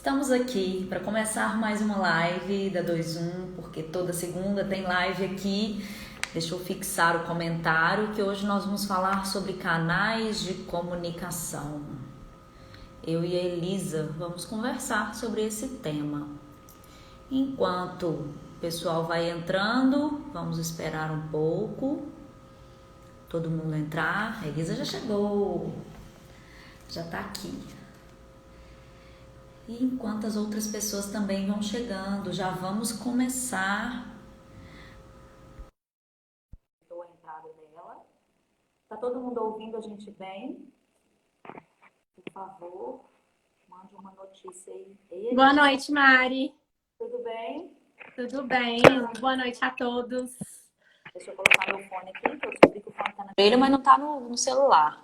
Estamos aqui para começar mais uma live da 21, porque toda segunda tem live aqui. Deixa eu fixar o comentário que hoje nós vamos falar sobre canais de comunicação. Eu e a Elisa vamos conversar sobre esse tema. Enquanto o pessoal vai entrando, vamos esperar um pouco. Todo mundo entrar. A Elisa já chegou, já está aqui. E enquanto as outras pessoas também vão chegando, já vamos começar. A entrada dela. Tá todo mundo ouvindo a gente bem? Por favor, mande uma notícia aí. Ei, boa noite, Mari. tudo bem? Tudo bem? Boa noite a todos. Deixa eu colocar meu fone aqui, que eu descobri que o fone tá na orelha, mas não tá no celular.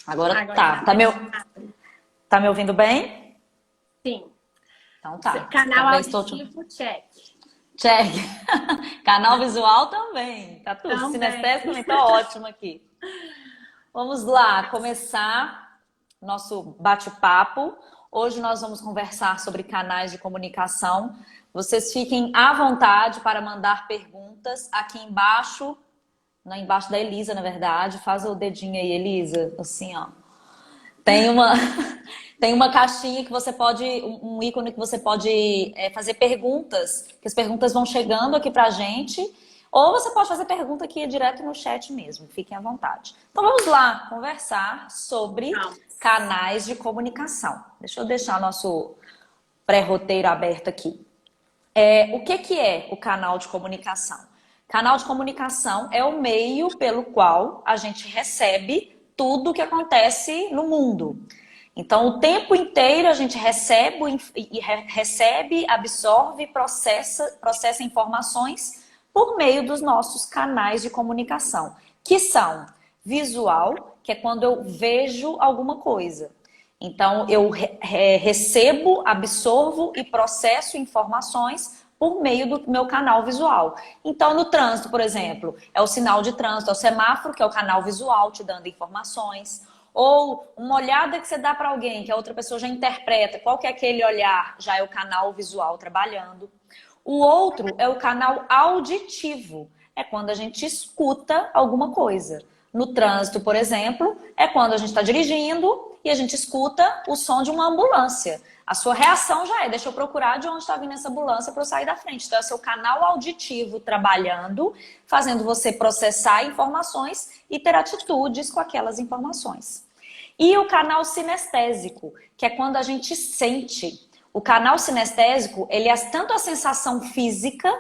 Agora tá. Tá me ouvindo bem? Sim. Então tá. Canal Também auditivo, check. Check. Canal visual também. Tá tudo. Também. Sinestésico também tá ótimo aqui. Vamos lá, começar nosso bate-papo. Hoje nós vamos conversar sobre canais de comunicação. Vocês fiquem à vontade para mandar perguntas aqui embaixo, embaixo da Elisa, na verdade. Faz o dedinho aí, Elisa, assim, ó. Tem uma caixinha que você pode, um ícone que você pode fazer perguntas, que as perguntas vão chegando aqui pra gente, ou você pode fazer pergunta aqui direto no chat mesmo, fiquem à vontade. Então vamos lá conversar sobre canais de comunicação. Deixa eu deixar nosso pré-roteiro aberto aqui. O que é o canal de comunicação? Canal de comunicação é o meio pelo qual a gente recebe tudo o que acontece no mundo. Então, o tempo inteiro a gente recebe, absorve, processa informações por meio dos nossos canais de comunicação, que são visual, que é quando eu vejo alguma coisa. Então, eu recebo, absorvo e processo informações por meio do meu canal visual. Então, no trânsito, por exemplo, é o sinal de trânsito, é o semáforo, que é o canal visual te dando informações. Ou uma olhada que você dá para alguém, que a outra pessoa já interpreta, qual que é aquele olhar, já é o canal visual trabalhando. O outro é o canal auditivo, é quando a gente escuta alguma coisa. No trânsito, por exemplo, é quando a gente está dirigindo e a gente escuta o som de uma ambulância. A sua reação já é, deixa eu procurar de onde está vindo essa ambulância para eu sair da frente. Então é o seu canal auditivo trabalhando, fazendo você processar informações e ter atitudes com aquelas informações. E o canal sinestésico, que é quando a gente sente. O canal sinestésico, ele é tanto a sensação física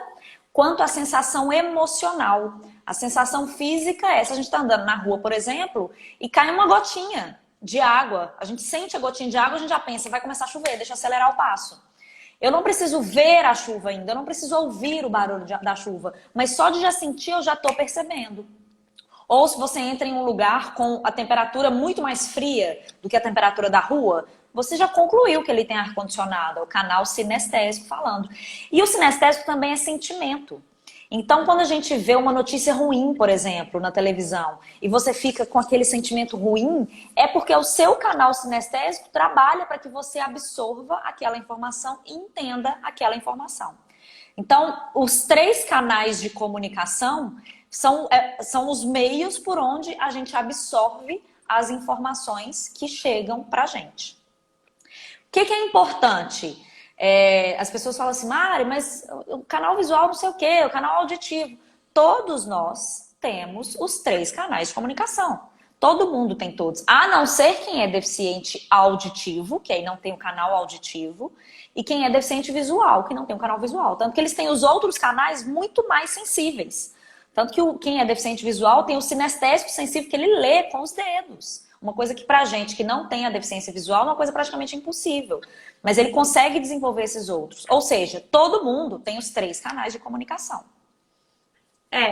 quanto a sensação emocional. A sensação física é, se a gente está andando na rua, por exemplo, e cai uma gotinha de água, a gente sente a gotinha de água, a gente já pensa, vai começar a chover, deixa eu acelerar o passo. Eu não preciso ver a chuva ainda, eu não preciso ouvir o barulho da chuva, mas só de já sentir eu já estou percebendo. Ou se você entra em um lugar com a temperatura muito mais fria do que a temperatura da rua, você já concluiu que ele tem ar-condicionado, é o canal sinestésico falando. E o sinestésico também é sentimento. Então, quando a gente vê uma notícia ruim, por exemplo, na televisão, e você fica com aquele sentimento ruim, é porque o seu canal sinestésico trabalha para que você absorva aquela informação e entenda aquela informação. Então, os três canais de comunicação são os meios por onde a gente absorve as informações que chegam para a gente. O que é importante? As pessoas falam assim, Mari, mas o canal visual não sei o quê, o canal auditivo. Todos nós temos os três canais de comunicação. Todo mundo tem todos. A não ser quem é deficiente auditivo, que aí não tem o canal auditivo, e quem é deficiente visual, que não tem o canal visual. Tanto que eles têm os outros canais muito mais sensíveis. Tanto que quem é deficiente visual tem o sinestésico sensível, que ele lê com os dedos. Uma coisa que pra gente que não tem a deficiência visual é uma coisa praticamente impossível. Mas ele consegue desenvolver esses outros. Ou seja, todo mundo tem os três canais de comunicação.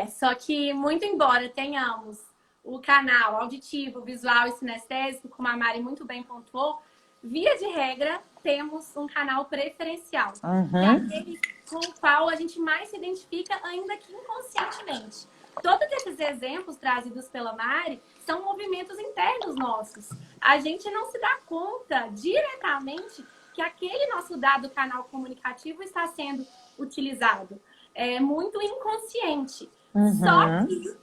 Só que muito embora tenhamos o canal auditivo, visual e sinestésico, como a Mari muito bem pontuou, via de regra, temos um canal preferencial. Que é aquele com o qual a gente mais se identifica, ainda que inconscientemente. Todos esses exemplos trazidos pela Mari são movimentos internos nossos. A gente não se dá conta diretamente que aquele nosso dado canal comunicativo está sendo utilizado. É muito inconsciente. Só que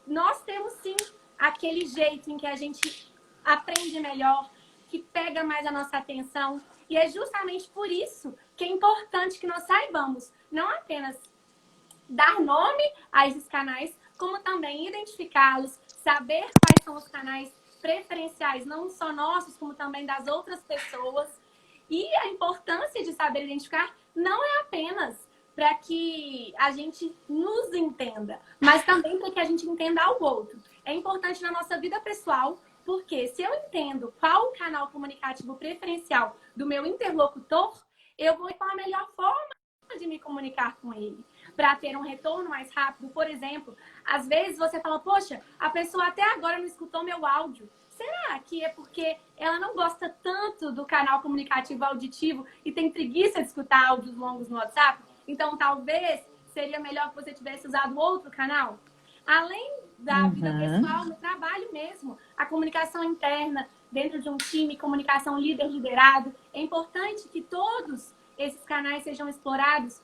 nós temos sim aquele jeito em que a gente aprende melhor, que pega mais a nossa atenção. E é justamente por isso que é importante que nós saibamos não apenas dar nome a esses canais, como também identificá-los, saber quais são os canais preferenciais, não só nossos, como também das outras pessoas. E a importância de saber identificar não é apenas para que a gente nos entenda, mas também para que a gente entenda ao outro. É importante na nossa vida pessoal, porque se eu entendo qual o canal comunicativo preferencial do meu interlocutor, eu vou com a melhor forma de me comunicar com ele, para ter um retorno mais rápido. Por exemplo, às vezes você fala, poxa, a pessoa até agora não escutou meu áudio. Será que é porque ela não gosta tanto do canal comunicativo auditivo e tem preguiça de escutar áudios longos no WhatsApp? Então, talvez seria melhor que você tivesse usado outro canal? Além da vida pessoal, no trabalho mesmo, a comunicação interna dentro de um time, comunicação líder-liderado, é importante que todos esses canais sejam explorados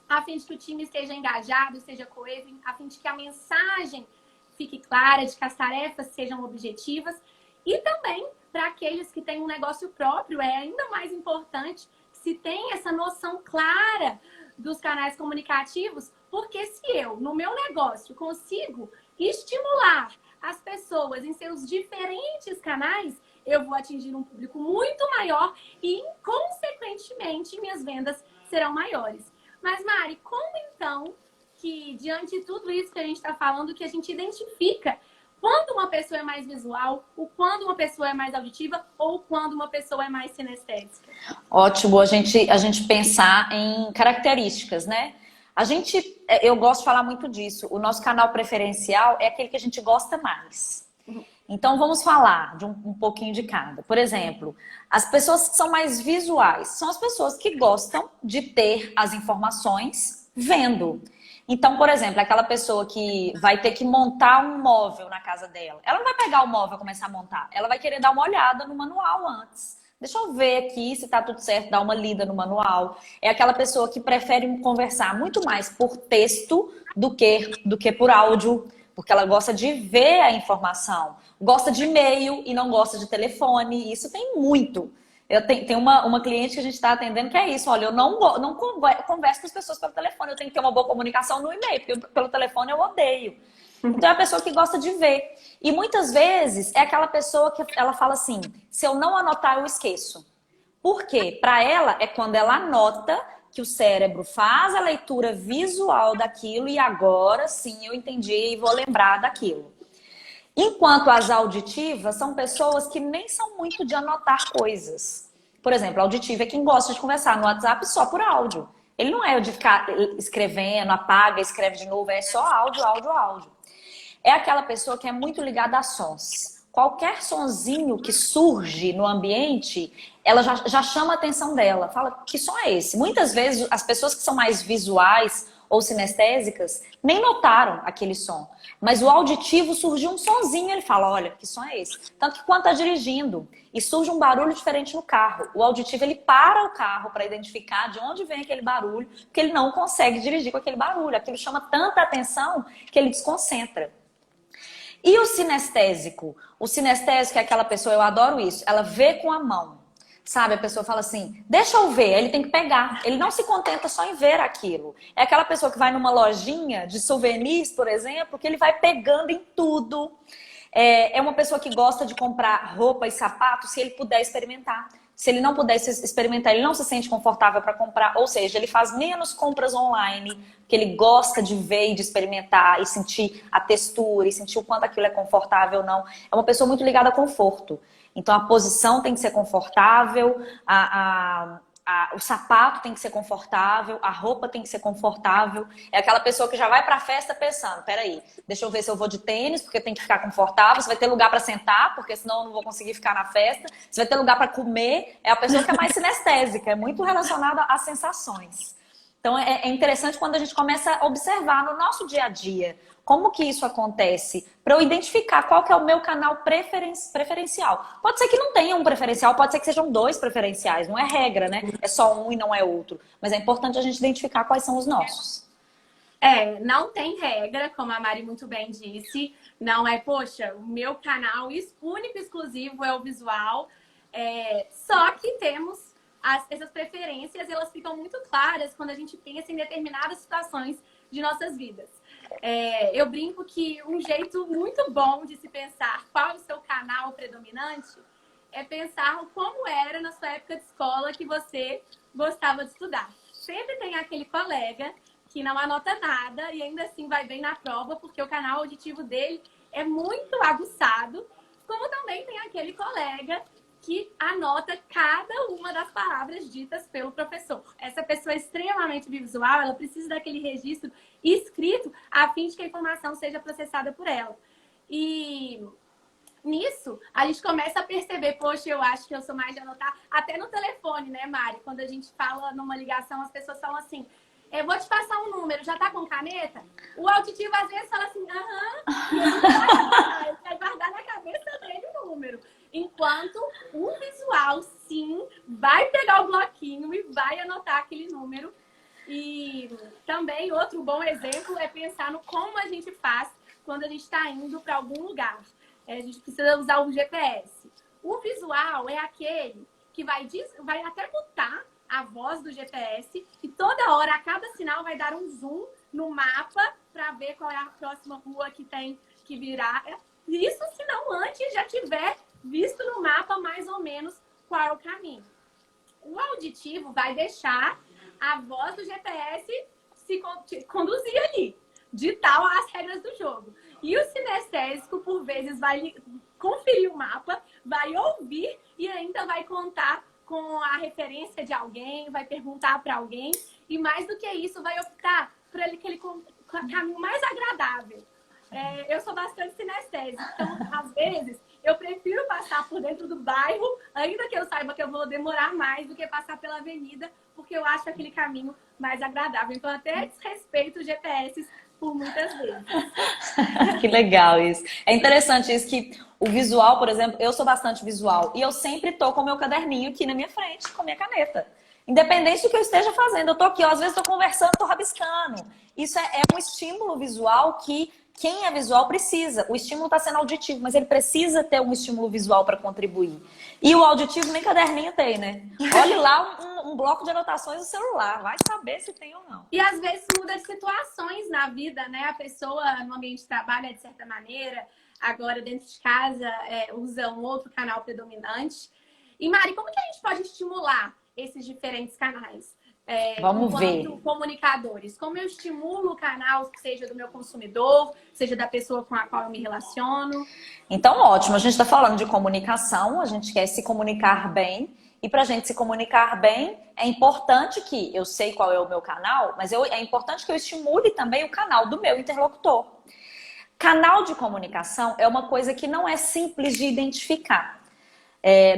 a fim de que o time esteja engajado, esteja coeso, a fim de que a mensagem fique clara, de que as tarefas sejam objetivas. E também, para aqueles que têm um negócio próprio, é ainda mais importante que se tenha essa noção clara dos canais comunicativos, porque se eu, no meu negócio, consigo estimular as pessoas em seus diferentes canais, eu vou atingir um público muito maior e, consequentemente, minhas vendas serão maiores. Mas, Mari, como então que, diante de tudo isso que a gente está falando, que a gente identifica quando uma pessoa é mais visual, ou quando uma pessoa é mais auditiva, ou quando uma pessoa é mais sinestésica? Ótimo a gente pensar em características, né? Eu gosto de falar muito disso. O nosso canal preferencial é aquele que a gente gosta mais. Então, vamos falar de um pouquinho de cada. Por exemplo, as pessoas que são mais visuais são as pessoas que gostam de ter as informações vendo. Então, por exemplo, aquela pessoa que vai ter que montar um móvel na casa dela. Ela não vai pegar o móvel e começar a montar. Ela vai querer dar uma olhada no manual antes. Deixa eu ver aqui se tá tudo certo, dar uma lida no manual. É aquela pessoa que prefere conversar muito mais por texto do que por áudio, porque ela gosta de ver a informação. Gosta de e-mail e não gosta de telefone. Isso tem muito. Eu tenho uma cliente que a gente está atendendo que é isso. Olha, eu não converso com as pessoas pelo telefone. Eu tenho que ter uma boa comunicação no e-mail, porque pelo telefone eu odeio. Então é a pessoa que gosta de ver. E muitas vezes é aquela pessoa que ela fala assim, se eu não anotar, eu esqueço. Por quê? Para ela é quando ela anota que o cérebro faz a leitura visual daquilo e agora sim eu entendi e vou lembrar daquilo. Enquanto as auditivas são pessoas que nem são muito de anotar coisas. Por exemplo, a auditiva é quem gosta de conversar no WhatsApp só por áudio. Ele não é de ficar escrevendo, apaga, escreve de novo, é só áudio, áudio, áudio. É aquela pessoa que é muito ligada a sons. Qualquer sonzinho que surge no ambiente, ela já chama a atenção dela. Fala, que som é esse? Muitas vezes as pessoas que são mais visuais ou sinestésicas nem notaram aquele som. Mas o auditivo surgiu um sonzinho, ele fala, olha, que som é esse? Tanto que quando está dirigindo e surge um barulho diferente no carro, o auditivo ele para o carro para identificar de onde vem aquele barulho, porque ele não consegue dirigir com aquele barulho. Aquilo chama tanta atenção que ele desconcentra. E o sinestésico? O sinestésico é aquela pessoa, eu adoro isso, ela vê com a mão. Sabe, a pessoa fala assim, deixa eu ver, ele tem que pegar. Ele não se contenta só em ver aquilo. É aquela pessoa que vai numa lojinha de souvenirs, por exemplo, que ele vai pegando em tudo. É uma pessoa que gosta de comprar roupa e sapato se ele puder experimentar. Se ele não puder experimentar, ele não se sente confortável para comprar. Ou seja, ele faz menos compras online, porque ele gosta de ver e de experimentar e sentir a textura e sentir o quanto aquilo é confortável ou não. É uma pessoa muito ligada a conforto. Então, a posição tem que ser confortável, o sapato tem que ser confortável, a roupa tem que ser confortável. É aquela pessoa que já vai pra festa pensando, peraí, deixa eu ver se eu vou de tênis, porque tem que ficar confortável, se vai ter lugar pra sentar, porque senão eu não vou conseguir ficar na festa, se vai ter lugar pra comer. É a pessoa que é mais sinestésica, é muito relacionada às sensações. Então, é interessante quando a gente começa a observar no nosso dia a dia Como que isso acontece? Para eu identificar qual que é o meu canal preferencial. Pode ser que não tenha um preferencial, pode ser que sejam dois preferenciais, não é regra, né? É só um e não é outro. Mas é importante a gente identificar quais são os nossos. Não tem regra, como a Mari muito bem disse. Não é, poxa, o meu canal único e exclusivo é o visual. Só que temos essas preferências, elas ficam muito claras quando a gente pensa em determinadas situações de nossas vidas. Eu brinco que um jeito muito bom de se pensar qual é o seu canal predominante é pensar como era na sua época de escola que você gostava de estudar. Sempre tem aquele colega que não anota nada e ainda assim vai bem na prova porque o canal auditivo dele é muito aguçado, como também tem aquele colega que anota cada uma das palavras ditas pelo professor. Essa pessoa é extremamente visual, ela precisa daquele registro escrito a fim de que a informação seja processada por ela. E nisso, a gente começa a perceber, poxa, eu acho que eu sou mais de anotar, até no telefone, né, Mari? Quando a gente fala numa ligação, as pessoas falam assim, eu vou te passar um número, já tá com caneta? O auditivo às vezes fala assim, aham, e ele vai guardar na cabeça dele o número. Enquanto o visual, sim, vai pegar o bloquinho e vai anotar aquele número. E também outro bom exemplo é pensar no como a gente faz quando a gente está indo para algum lugar. A gente precisa usar o GPS. O visual é aquele que vai até mutar a voz do GPS e toda hora, a cada sinal, vai dar um zoom no mapa para ver qual é a próxima rua que tem que virar. Isso se não antes já tiver visto no mapa mais ou menos qual é o caminho. O auditivo vai deixar a voz do GPS se conduzir ali, ditar as regras do jogo. E o sinestésico, por vezes, vai conferir o mapa, vai ouvir e ainda vai contar com a referência de alguém, vai perguntar para alguém e, mais do que isso, vai optar por aquele caminho mais agradável. Eu sou bastante sinestésica, então, às vezes, eu prefiro passar por dentro do bairro, ainda que eu saiba que eu vou demorar mais do que passar pela avenida, porque eu acho aquele caminho mais agradável. Então, até desrespeito os GPS por muitas vezes. Que legal isso. É interessante isso que o visual, por exemplo, eu sou bastante visual e eu sempre tô com o meu caderninho aqui na minha frente, com a minha caneta. Independente do que eu esteja fazendo, eu tô aqui, ó, às vezes tô conversando, tô rabiscando. Isso é um estímulo visual que quem é visual precisa. O estímulo está sendo auditivo, mas ele precisa ter um estímulo visual para contribuir. E o auditivo nem caderninho tem, né? Olhe lá um bloco de anotações no celular, vai saber se tem ou não. E às vezes muda de situações na vida, né? A pessoa no ambiente de trabalho é de certa maneira, agora dentro de casa usa um outro canal predominante. E Mari, como que a gente pode estimular esses diferentes canais? Vamos ver. Comunicadores, como eu estimulo o canal, seja do meu consumidor, seja da pessoa com a qual eu me relaciono? Então, ótimo. A gente está falando de comunicação, a gente quer se comunicar bem. E para a gente se comunicar bem, é importante que eu sei qual é o meu canal, mas é importante que eu estimule também o canal do meu interlocutor. Canal de comunicação é uma coisa que não é simples de identificar.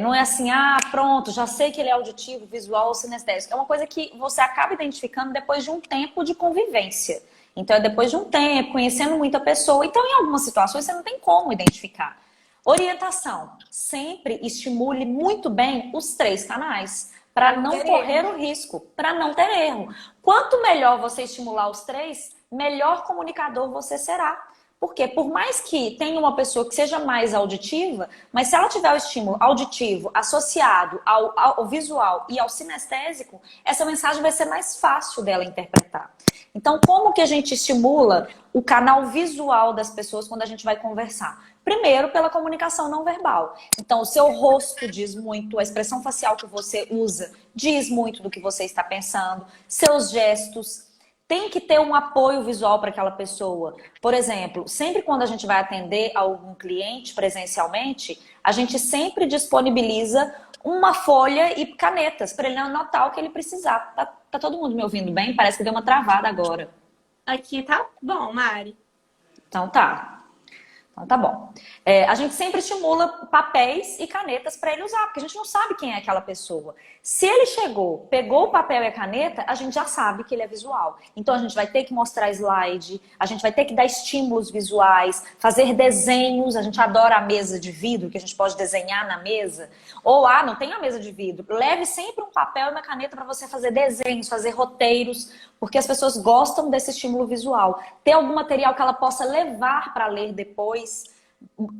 Não é assim, pronto, já sei que ele é auditivo, visual ou sinestésico. É uma coisa que você acaba identificando depois de um tempo de convivência. Então, é depois de um tempo, conhecendo muita pessoa. Então, em algumas situações, você não tem como identificar. Orientação. Sempre estimule muito bem os 3 canais, para não correr o risco, para não ter erro. Quanto melhor você estimular os 3, melhor comunicador você será. Porque por mais que tenha uma pessoa que seja mais auditiva, mas se ela tiver o estímulo auditivo associado ao visual e ao sinestésico, essa mensagem vai ser mais fácil dela interpretar. Então, como que a gente estimula o canal visual das pessoas quando a gente vai conversar? Primeiro, pela comunicação não verbal. Então, o seu rosto diz muito, a expressão facial que você usa diz muito do que você está pensando, seus gestos. Tem que ter um apoio visual para aquela pessoa. Por exemplo, sempre quando a gente vai atender algum cliente presencialmente, a gente sempre disponibiliza uma folha e canetas para ele anotar o que ele precisar. Tá todo mundo me ouvindo bem? Parece que deu uma travada agora. Aqui tá bom, Mari. Então tá. Então, tá bom. A gente sempre estimula papéis e canetas para ele usar, porque a gente não sabe quem é aquela pessoa. Se ele chegou, pegou o papel e a caneta, a gente já sabe que ele é visual. Então, a gente vai ter que mostrar slide, a gente vai ter que dar estímulos visuais, fazer desenhos. A gente adora a mesa de vidro, que a gente pode desenhar na mesa. Ou, não tem a mesa de vidro. Leve sempre um papel e uma caneta para você fazer desenhos, fazer roteiros, porque as pessoas gostam desse estímulo visual. Ter algum material que ela possa levar para ler depois,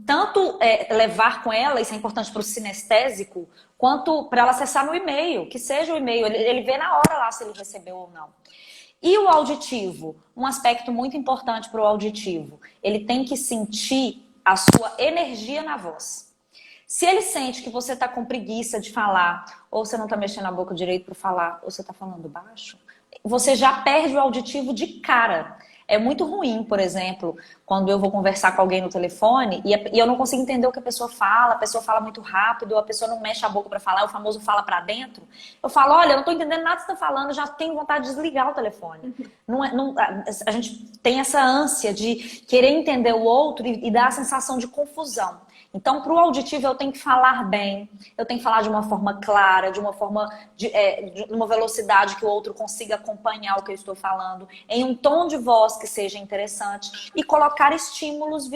tanto levar com ela, isso é importante para o sinestésico, quanto para ela acessar no e-mail, que seja o e-mail, ele vê na hora lá se ele recebeu ou não. E o auditivo, um aspecto muito importante para o auditivo, ele tem que sentir a sua energia na voz. Se ele sente que você está com preguiça de falar, ou você não está mexendo a boca direito para falar, ou você está falando baixo, você já perde o auditivo de cara. É muito ruim, por exemplo, quando eu vou conversar com alguém no telefone e eu não consigo entender o que a pessoa fala muito rápido, a pessoa não mexe a boca para falar, o famoso fala para dentro. Eu falo, olha, eu não estou entendendo nada que você está falando, eu já tenho vontade de desligar o telefone. A gente tem essa ânsia de querer entender o outro e dar a sensação de confusão. Então, para o auditivo, eu tenho que falar bem, eu tenho que falar de uma forma clara, de uma forma, de uma velocidade que o outro consiga acompanhar o que eu estou falando, em um tom de voz que seja interessante e colocar estímulos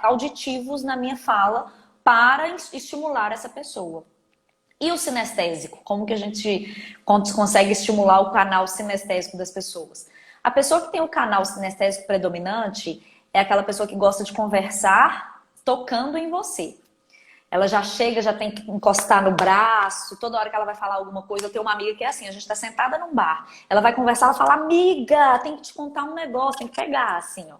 auditivos na minha fala para estimular essa pessoa. E o sinestésico? Como que a gente consegue estimular o canal sinestésico das pessoas? A pessoa que tem o canal sinestésico predominante é aquela pessoa que gosta de conversar tocando em você. Ela já chega, já tem que encostar no braço, toda hora que ela vai falar alguma coisa. Eu tenho uma amiga que é assim, a gente tá sentada num bar, ela vai conversar, ela fala, amiga, tem que te contar um negócio, tem que pegar, assim, ó.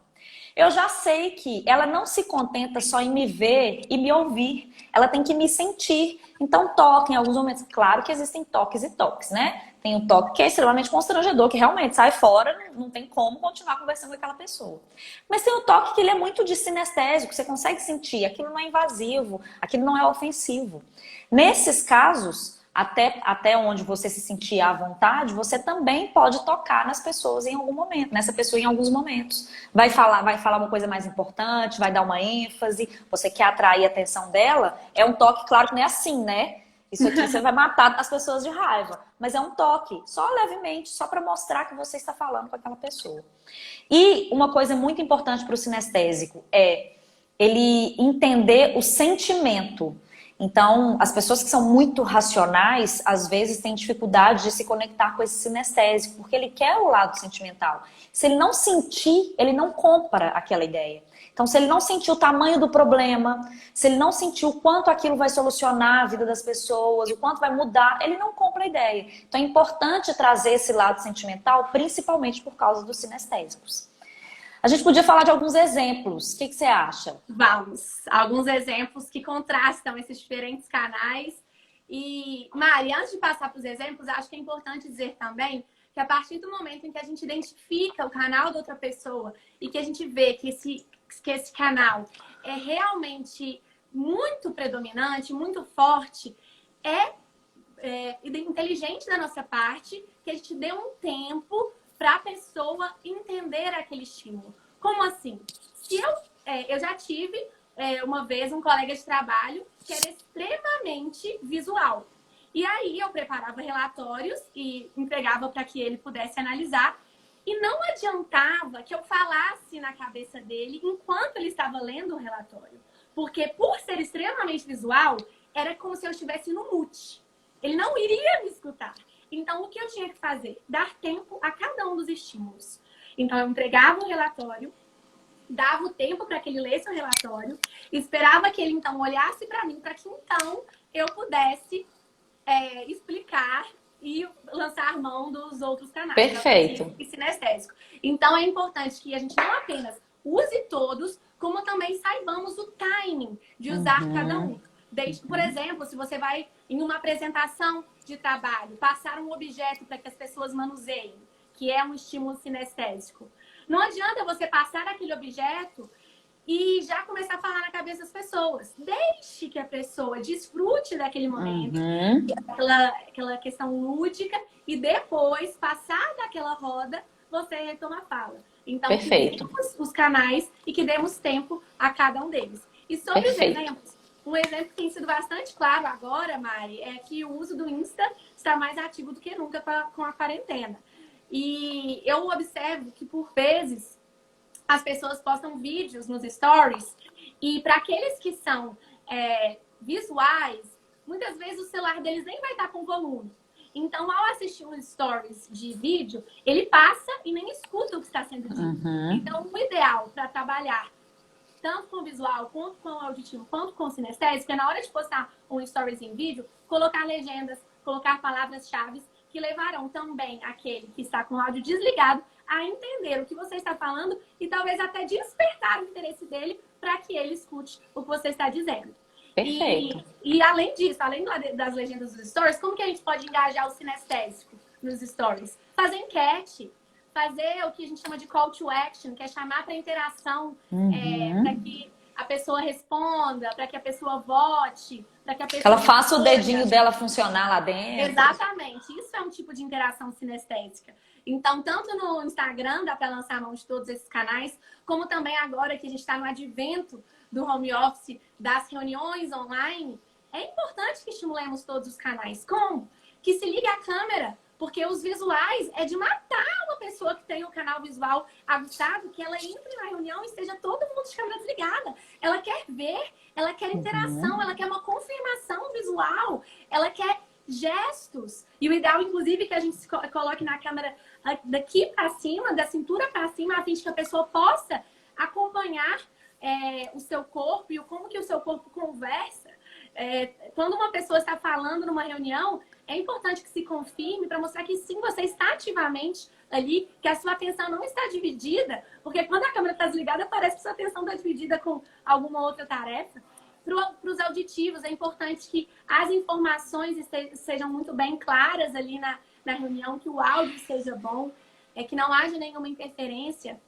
Eu já sei que ela não se contenta só em me ver e me ouvir, ela tem que me sentir. Então toque em alguns momentos. Claro que existem toques e toques, né? Tem um toque que é extremamente constrangedor, que realmente sai fora, não tem como continuar conversando com aquela pessoa. Mas tem o toque que ele é muito de sinestésico, você consegue sentir, aquilo não é invasivo, aquilo não é ofensivo. Nesses casos, até onde você se sentir à vontade, você também pode tocar nas pessoas em algum momento, nessa pessoa em alguns momentos. Vai falar uma coisa mais importante, vai dar uma ênfase, você quer atrair a atenção dela, é um toque, claro que não é assim, né? Isso aqui você vai matar as pessoas de raiva. Mas é um toque, só levemente, só para mostrar que você está falando com aquela pessoa. E uma coisa muito importante para o sinestésico é ele entender o sentimento. Então, as pessoas que são muito racionais, às vezes têm dificuldade de se conectar com esse sinestésico, porque ele quer o lado sentimental. Se ele não sentir, ele não compra aquela ideia. Então, se ele não sentir o tamanho do problema, se ele não sentir o quanto aquilo vai solucionar a vida das pessoas, o quanto vai mudar, ele não compra a ideia. Então, é importante trazer esse lado sentimental, principalmente por causa dos sinestésicos. A gente podia falar de alguns exemplos. O que você acha? Vamos. Alguns exemplos que contrastam esses diferentes canais. E, Mari, antes de passar para os exemplos, acho que é importante dizer também que a partir do momento em que a gente identifica o canal da outra pessoa e que a gente vê que esse canal é realmente muito predominante, muito forte, é inteligente da nossa parte que a gente dê um tempo para a pessoa entender aquele estímulo. Como assim? Se eu já tive uma vez um colega de trabalho que era extremamente visual. E aí eu preparava relatórios e entregava para que ele pudesse analisar. E não adiantava que eu falasse na cabeça dele enquanto ele estava lendo o relatório. Porque por ser extremamente visual, era como se eu estivesse no mute. Ele não iria me escutar. Então, o que eu tinha que fazer? Dar tempo a cada um dos estímulos. Então, eu entregava o relatório, dava o tempo para que ele lesse o relatório, esperava que ele, então, olhasse para mim, para que, então, eu pudesse explicar e lançar mão dos outros canais. Perfeito. E sinestésico. Então, é importante que a gente não apenas use todos, como também saibamos o timing de usar cada um. Por exemplo, se você vai em uma apresentação de trabalho, passar um objeto para que as pessoas manuseiem, que é um estímulo sinestésico. Não adianta você passar aquele objeto e já começar a falar na cabeça das pessoas. Deixe que a pessoa desfrute daquele momento, aquela questão lúdica, e depois, passar daquela roda, você retoma a fala. Então, que Perfeito. usemos os canais e que demos tempo a cada um deles. E sobre os Perfeito. exemplos, um exemplo que tem sido bastante claro agora, Mari, é que o uso do Insta está mais ativo do que nunca com a quarentena. E eu observo que, por vezes, as pessoas postam vídeos nos stories e para aqueles que são visuais, muitas vezes o celular deles nem vai estar com volume. Então, ao assistir um stories de vídeo, ele passa e nem escuta o que está sendo dito. Então, o ideal para trabalhar tanto com o visual, quanto com o auditivo, quanto com o sinestésico, é na hora de postar um stories em vídeo, colocar legendas, colocar palavras-chave que levarão também aquele que está com o áudio desligado a entender o que você está falando e talvez até despertar o interesse dele para que ele escute o que você está dizendo. Perfeito. E além disso, além das legendas dos stories, como que a gente pode engajar o sinestésico nos stories? Fazer enquete, fazer o que a gente chama de call to action, que é chamar para interação, para que a pessoa responda, para que a pessoa vote, para que a pessoa Ela faça o escolha. dedinho dela funcionar lá dentro. Exatamente. Isso é um tipo de interação sinestésica. Então, tanto no Instagram, dá para lançar a mão de todos esses canais, como também agora que a gente está no advento do home office, das reuniões online, é importante que estimulemos todos os canais. Como? Que se ligue a câmera, porque os visuais é de matar uma pessoa que tem o canal visual aguçado, que ela entre na reunião e esteja todo mundo de câmera desligada. Ela quer ver, ela quer interação, ela quer uma confirmação visual, ela quer gestos. E o ideal, inclusive, que a gente coloque na câmera daqui para cima, da cintura para cima, a fim de que a pessoa possa acompanhar o seu corpo e como que o seu corpo conversa. Quando uma pessoa está falando numa reunião, é importante que se confirme para mostrar que sim, você está ativamente ali, que a sua atenção não está dividida, porque quando a câmera está desligada, parece que sua atenção está dividida com alguma outra tarefa. Para os auditivos, é importante que as informações sejam muito bem claras ali na reunião, que o áudio seja bom, que não haja nenhuma interferência.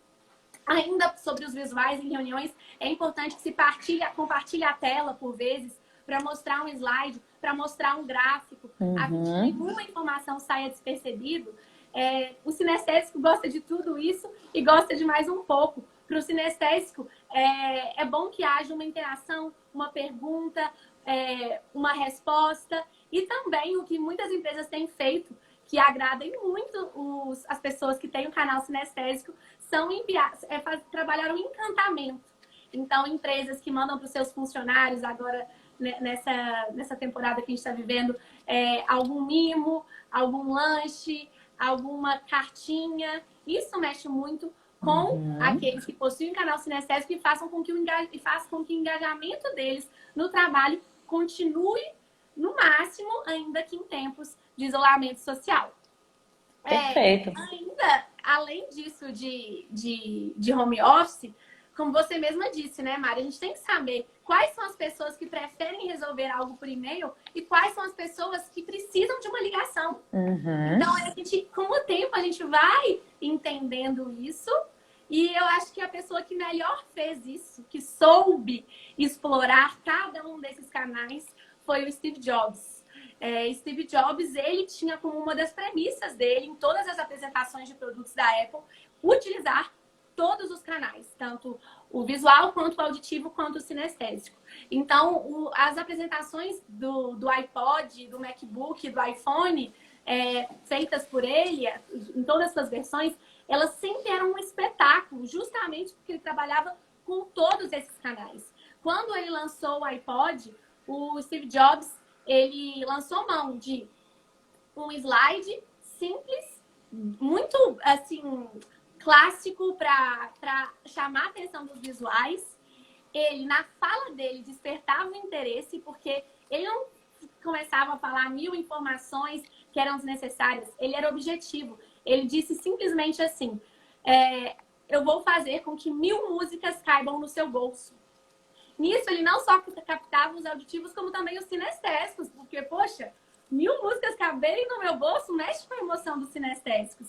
Ainda sobre os visuais em reuniões, é importante que se compartilhe a tela, por vezes, para mostrar um slide, para mostrar um gráfico, a fim de que nenhuma informação saia despercebido. O sinestésico gosta de tudo isso e gosta de mais um pouco. Para o sinestésico, é bom que haja uma interação, uma pergunta, uma resposta. E também o que muitas empresas têm feito, que agradam muito as pessoas que têm um canal sinestésico, são trabalhar o encantamento. Então, empresas que mandam para os seus funcionários agora, nessa temporada que a gente está vivendo, algum mimo, algum lanche, alguma cartinha. Isso mexe muito com aqueles que possuem um canal sinestésico e façam com que o engajamento deles no trabalho continue no máximo, ainda que em tempos de isolamento social. Perfeito. Ainda, além disso de home office, como você mesma disse, né, Mari? A gente tem que saber quais são as pessoas que preferem resolver algo por e-mail e quais são as pessoas que precisam de uma ligação. Então, com o tempo, a gente vai entendendo isso. E eu acho que a pessoa que melhor fez isso, que soube explorar cada um desses canais, foi o Steve Jobs. Steve Jobs, ele tinha como uma das premissas dele, em todas as apresentações de produtos da Apple, utilizar todos os canais, tanto o visual, quanto o auditivo, quanto o sinestésico. Então, as apresentações do iPod, do MacBook, do iPhone, feitas por ele, em todas as suas versões, elas sempre eram um espetáculo, justamente porque ele trabalhava com todos esses canais. Quando ele lançou o iPod, o Steve Jobs, ele lançou mão de um slide simples, muito, assim, clássico para chamar a atenção dos visuais. Ele, na fala dele, despertava o interesse, porque ele não começava a falar 1000 informações que eram desnecessárias. Ele era objetivo. Ele disse simplesmente assim, eu vou fazer com que 1000 músicas caibam no seu bolso. Nisso, ele não só captava os auditivos, como também os sinestésicos, porque, poxa, 1000 músicas caberem no meu bolso mexe com a emoção dos sinestésicos.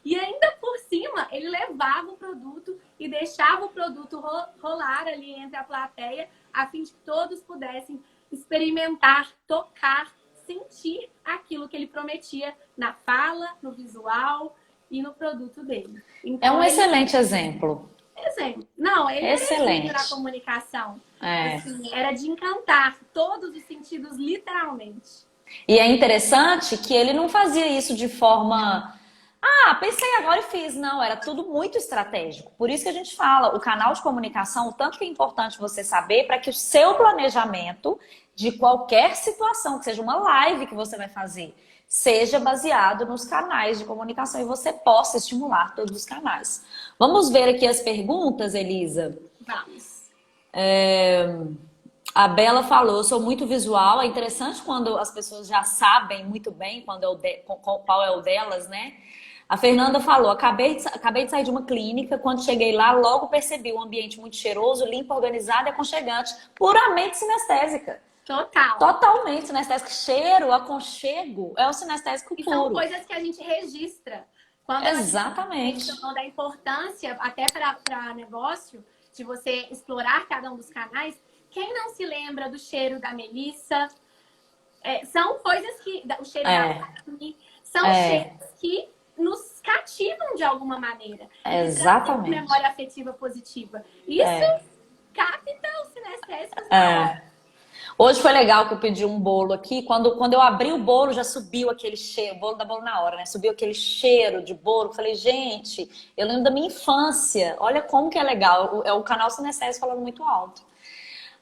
E ainda por cima, ele levava o produto e deixava o produto rolar ali entre a plateia, a fim de que todos pudessem experimentar, tocar, sentir aquilo que ele prometia na fala, no visual e no produto dele. É Então, um excelente exemplo. exemplo. Não, ele era Excelente. gênio na comunicação. É. Assim, era de encantar todos os sentidos, literalmente. E é interessante que ele não fazia isso de forma. Ah, pensei agora e fiz. Não, era tudo muito estratégico. Por isso que a gente fala, o canal de comunicação, o tanto que é importante você saber para que o seu planejamento de qualquer situação, que seja uma live que você vai fazer, seja baseado nos canais de comunicação e você possa estimular todos os canais. Vamos ver aqui as perguntas, Elisa. Vamos. A Bela falou, eu sou muito visual. É interessante quando as pessoas já sabem muito bem qual é o delas, né? A Fernanda falou, acabei de sair de uma clínica, quando cheguei lá, logo percebi um ambiente muito cheiroso, limpo, organizado e aconchegante. Puramente sinestésica. Total. Totalmente sinestésica. Cheiro, aconchego, é um sinestésico E puro. são coisas que a gente registra. Quando Exatamente. a gente falou da importância, até para negócio, de você explorar cada um dos canais, quem não se lembra do cheiro da melissa? São coisas que... O cheiro da carne. São cheiros que nos cativam de alguma maneira. Exatamente. Memória afetiva positiva. Isso capta os sinestésicos. Hoje foi legal que eu pedi um bolo aqui. Quando eu abri o bolo, já subiu aquele cheiro. O bolo dá bolo na hora, né? Subiu aquele cheiro de bolo. Falei, gente, eu lembro da minha infância. Olha como que é legal. É o canal Sinestésico falando muito alto.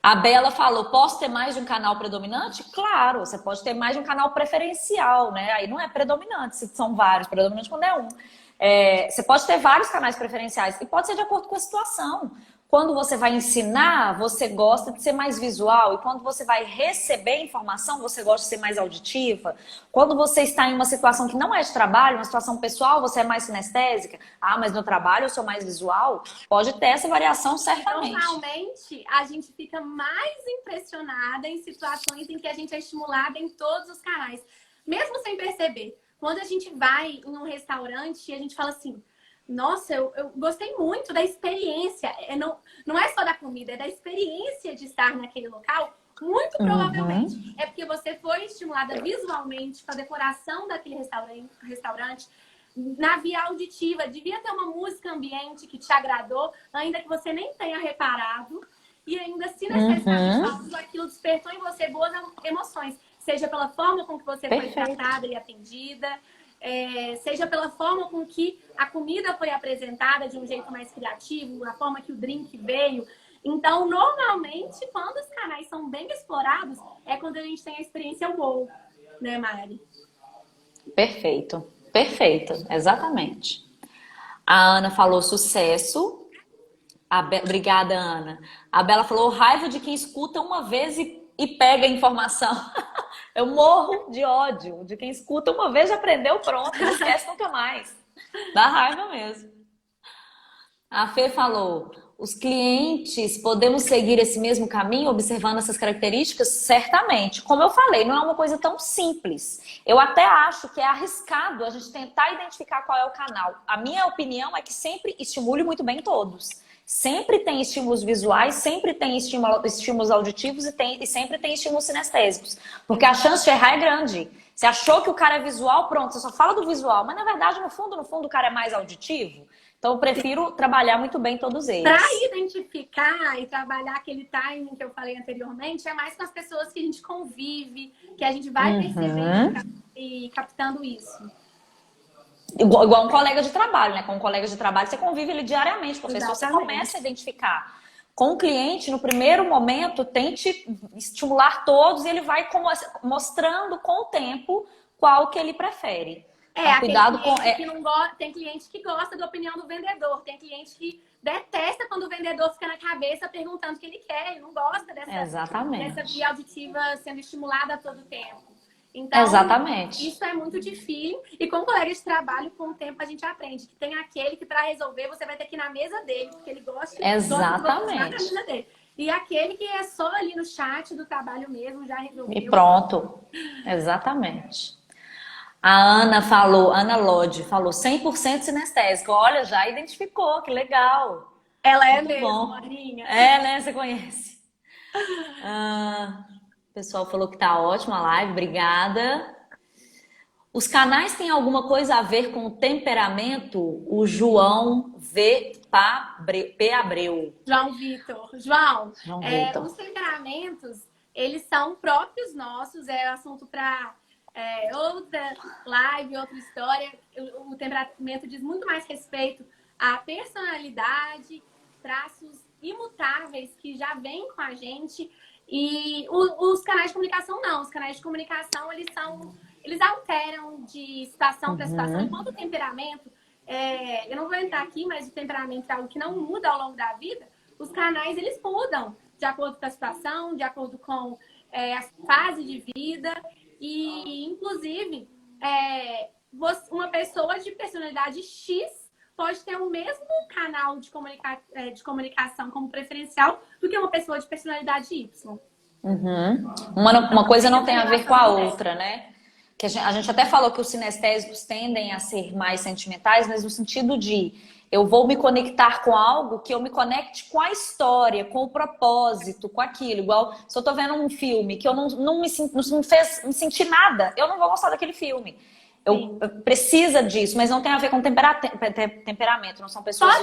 A Bela falou, posso ter mais de um canal predominante? Claro, você pode ter mais de um canal preferencial, né? Aí não é predominante, se são vários. Predominante quando é um. Você pode ter vários canais preferenciais. E pode ser de acordo com a situação. Quando você vai ensinar, você gosta de ser mais visual. E quando você vai receber informação, você gosta de ser mais auditiva. Quando você está em uma situação que não é de trabalho, uma situação pessoal, você é mais sinestésica. Ah, mas no trabalho eu sou mais visual. Pode ter essa variação, certamente. Normalmente, a gente fica mais impressionada em situações em que a gente é estimulada em todos os canais. Mesmo sem perceber. Quando a gente vai em um restaurante e a gente fala assim... Nossa, eu gostei muito da experiência. Não é só da comida, é da experiência de estar naquele local. Muito provavelmente é porque você foi estimulada visualmente com a decoração daquele restaurante. Na via auditiva, devia ter uma música ambiente que te agradou, ainda que você nem tenha reparado. E ainda sinesteticamente aquilo despertou em você boas emoções. Seja pela forma com que você foi tratada e atendida... seja pela forma com que a comida foi apresentada de um jeito mais criativo, a forma que o drink veio. Então, normalmente, quando os canais são bem explorados, é quando a gente tem a experiência wow, né, Mari? Perfeito, perfeito, exatamente. A Ana falou sucesso. Obrigada, Ana. A Bela falou raiva de quem escuta uma vez e pega a informação. Eu morro de ódio de quem escuta uma vez, já aprendeu, pronto, não esquece nunca mais. Dá raiva mesmo. A Fê falou, os clientes, podemos seguir esse mesmo caminho, observando essas características? Certamente. Como eu falei, não é uma coisa tão simples. Eu até acho que é arriscado a gente tentar identificar qual é o canal. A minha opinião é que sempre estimule muito bem todos. Sempre tem estímulos visuais, sempre tem estímulos auditivos e sempre tem estímulos sinestésicos. Porque a chance de errar é grande. Você achou que o cara é visual, pronto, você só fala do visual. Mas na verdade, no fundo, o cara é mais auditivo. Então eu prefiro trabalhar muito bem todos eles. Para identificar e trabalhar aquele timing que eu falei anteriormente, é mais com as pessoas que a gente convive, que a gente vai percebendo e captando isso. Igual um colega de trabalho, né? Com um colega de trabalho, você convive ele diariamente com a pessoa, você começa a identificar. Com o cliente, no primeiro momento, tente estimular todos e ele vai mostrando com o tempo qual que ele prefere. Então, cuidado com... Tem cliente que gosta da opinião do vendedor, tem cliente que detesta quando o vendedor fica na cabeça perguntando o que ele quer, ele não gosta dessa via auditiva sendo estimulada a todo tempo. Então, isso é muito de feeling. E com colegas de trabalho, com o tempo a gente aprende que tem aquele que para resolver você vai ter que ir na mesa dele, porque ele gosta de na mesa dele. E aquele que é só ali no chat do trabalho mesmo, já resolveu. E pronto. Exatamente. A Ana Lodge falou 100% sinestésico. Olha, já identificou, que legal. Ela é mesmo, Marinha. Né? Você conhece. O pessoal falou que tá ótima a live, obrigada. Os canais têm alguma coisa a ver com o temperamento? O João P. Abreu. João Vitor. João, João Vitor. os temperamentos, eles são próprios nossos, é assunto para outra live, outra história. O temperamento diz muito mais respeito à personalidade, traços imutáveis que já vêm com a gente. E os canais de comunicação não. Os canais de comunicação, eles alteram de situação para situação. Enquanto o temperamento, eu não vou entrar aqui, mas o temperamento é algo que não muda ao longo da vida. Os canais, eles mudam de acordo com a situação, de acordo com a fase de vida. E, inclusive, uma pessoa de personalidade X pode ter o mesmo canal de comunicação como preferencial do que uma pessoa de personalidade Y. Uhum. Uma coisa não tem a ver com a outra, né? Que a gente até falou que os sinestésicos tendem a ser mais sentimentais, mas no sentido de eu vou me conectar com algo que eu me conecte com a história, com o propósito, com aquilo. Igual se eu tô vendo um filme que eu não me fez me sentir nada, eu não vou gostar daquele filme. Eu precisa disso, mas não tem a ver com temperamento, não são pessoas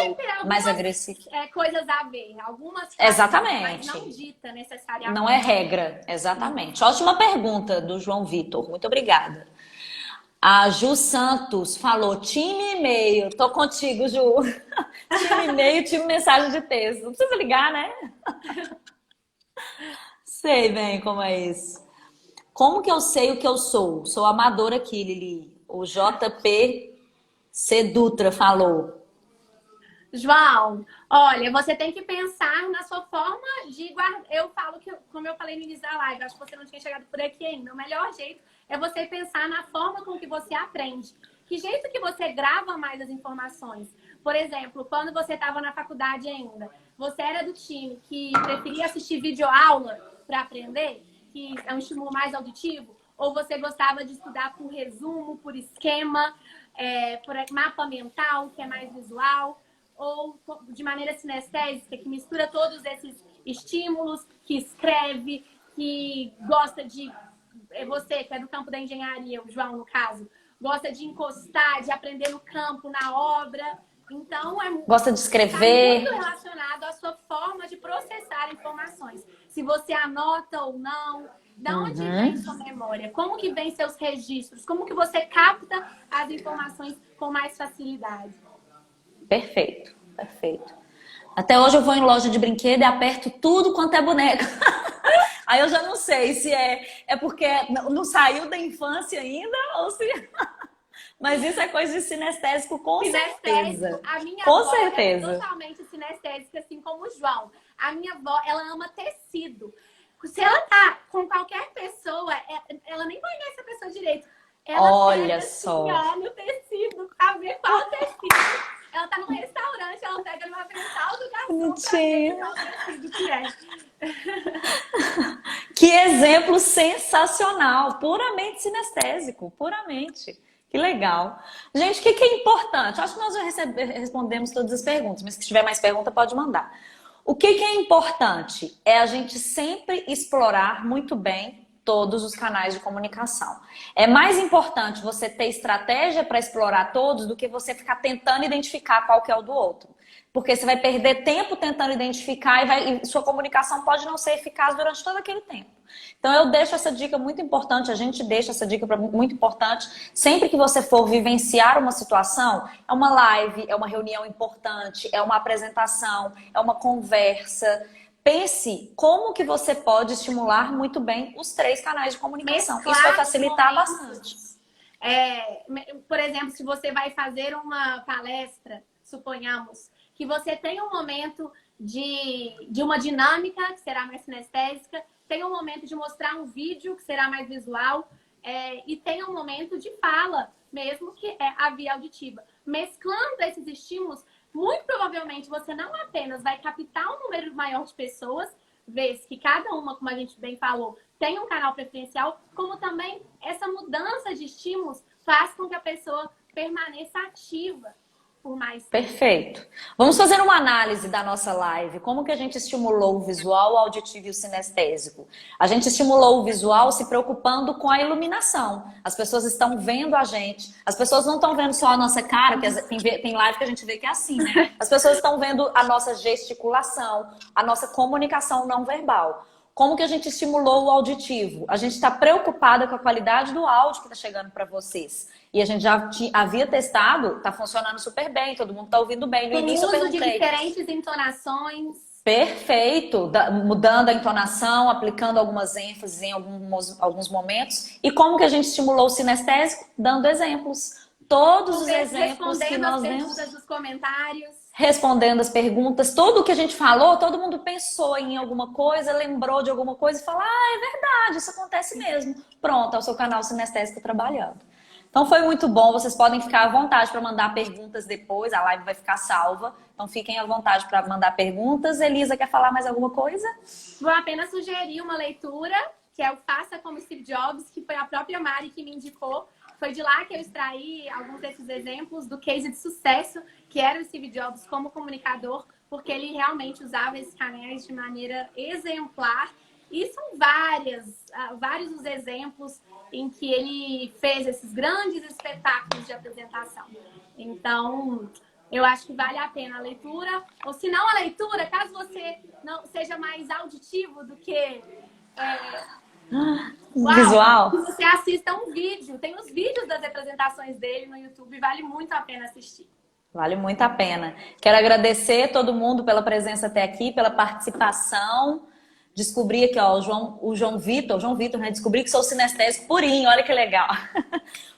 mais agressivas. Coisas a ver, algumas Exatamente. Mas não dita necessariamente. Não é regra, exatamente. Ótima pergunta do João Vitor, muito obrigada. A Ju Santos falou, time e e-mail. Tô contigo, Ju. Time e e-mail, time mensagem de texto. Não precisa ligar, né? Sei bem como é isso. Como que eu sei o que eu sou? Sou amadora aqui, Lili. O JP C. Dutra falou. João, olha, você tem que pensar na sua forma de guardar. Eu falo que, como eu falei no início da live, acho que você não tinha chegado por aqui ainda. O melhor jeito é você pensar na forma com que você aprende. Que jeito que você grava mais as informações? Por exemplo, quando você estava na faculdade ainda, você era do time que preferia assistir videoaula para aprender, que é um estímulo mais auditivo? Ou você gostava de estudar por resumo, por esquema, por mapa mental, que é mais visual? Ou de maneira sinestésica, que mistura todos esses estímulos, que escreve, que gosta de... Você, que é do campo da engenharia, o João, no caso, gosta de encostar, de aprender no campo, na obra. Então, gosta de escrever. Está muito relacionado à sua forma de processar informações. Se você anota ou não, de onde vem sua memória, como que vem seus registros, como que você capta as informações com mais facilidade. Perfeito, perfeito. Até hoje eu vou em loja de brinquedo e aperto tudo quanto é boneca. Aí eu já não sei se é porque não saiu da infância ainda ou se... Mas isso é coisa de sinestésico, com certeza. A minha com avó certeza. É totalmente sinestésica, assim como o João. A minha avó, ela ama tecido. Se ela tá com qualquer pessoa, ela nem conhece a pessoa direito. Ela olha pega, só. Assim, no tecido, pra ver qual tecido. Ela tá num restaurante, ela pega no avental do garçom pra ver qual tecido que é. Que exemplo sensacional. Puramente sinestésico, puramente. Que legal. Gente, o que é importante? Acho que nós já respondemos todas as perguntas, mas se tiver mais pergunta, pode mandar. O que é importante? É a gente sempre explorar muito bem todos os canais de comunicação. É mais importante você ter estratégia para explorar todos do que você ficar tentando identificar qual que é o do outro. Porque você vai perder tempo tentando identificar e sua comunicação pode não ser eficaz durante todo aquele tempo. Então eu deixo essa dica muito importante, a gente deixa essa dica muito importante. Sempre que você for vivenciar uma situação, é uma live, é uma reunião importante, é uma apresentação, é uma conversa. Pense como que você pode estimular muito bem os 3 canais de comunicação. Isso vai facilitar bastante. Por exemplo, se você vai fazer uma palestra, suponhamos, que você tem um momento de uma dinâmica, que será mais sinestésica, tem um momento de mostrar um vídeo, que será mais visual, e tem um momento de fala, mesmo que é a via auditiva. Mesclando esses estímulos, muito provavelmente você não apenas vai captar um número maior de pessoas, vez que cada uma, como a gente bem falou, tem um canal preferencial, como também essa mudança de estímulos faz com que a pessoa permaneça ativa. por mais tempo. Perfeito. Vamos fazer uma análise da nossa live. Como que a gente estimulou o visual, o auditivo e o sinestésico? A gente estimulou o visual se preocupando com a iluminação. As pessoas estão vendo a gente. As pessoas não estão vendo só a nossa cara, que tem live que a gente vê que é assim, né? As pessoas estão vendo a nossa gesticulação, a nossa comunicação não verbal. Como que a gente estimulou o auditivo? A gente está preocupada com a qualidade do áudio que está chegando para vocês. E a gente já havia testado, está funcionando super bem, todo mundo está ouvindo bem. No Com início eu uso de perguntei. diferentes entonações. Perfeito, mudando a entonação, aplicando algumas ênfases em alguns momentos. E como que a gente estimulou o sinestésico? Dando exemplos. Todos os exemplos que nós demos. Respondendo as perguntas dos comentários. Respondendo as perguntas, tudo o que a gente falou, todo mundo pensou em alguma coisa, lembrou de alguma coisa e falou, é verdade, isso acontece mesmo. Pronto, é o seu canal sinestésico trabalhando. Então foi muito bom, vocês podem ficar à vontade para mandar perguntas depois, a live vai ficar salva, então fiquem à vontade para mandar perguntas. Elisa, quer falar mais alguma coisa? Vou apenas sugerir uma leitura, que é o Faça Como Steve Jobs, que foi a própria Mari que me indicou. Foi de lá que eu extraí alguns desses exemplos do case de sucesso, que era o Steve Jobs como comunicador, porque ele realmente usava esses canais de maneira exemplar. E são vários os exemplos em que ele fez esses grandes espetáculos de apresentação. Então, eu acho que vale a pena a leitura. Ou se não a leitura, caso você não seja mais auditivo do que... visual. Que você assista um vídeo. Tem os vídeos das apresentações dele no YouTube. Vale muito a pena assistir. Vale muito a pena. Quero agradecer todo mundo pela presença até aqui, pela participação. Descobri aqui, ó, o João Vitor, né? Descobri que sou sinestésico purinho, olha que legal.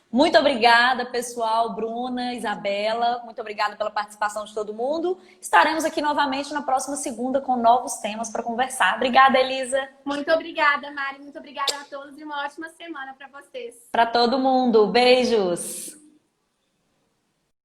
Muito obrigada, pessoal, Bruna, Isabela, muito obrigada pela participação de todo mundo. Estaremos aqui novamente na próxima segunda com novos temas para conversar. Obrigada, Elisa. Muito obrigada, Mari. Muito obrigada a todos e uma ótima semana para vocês. Para todo mundo. Beijos.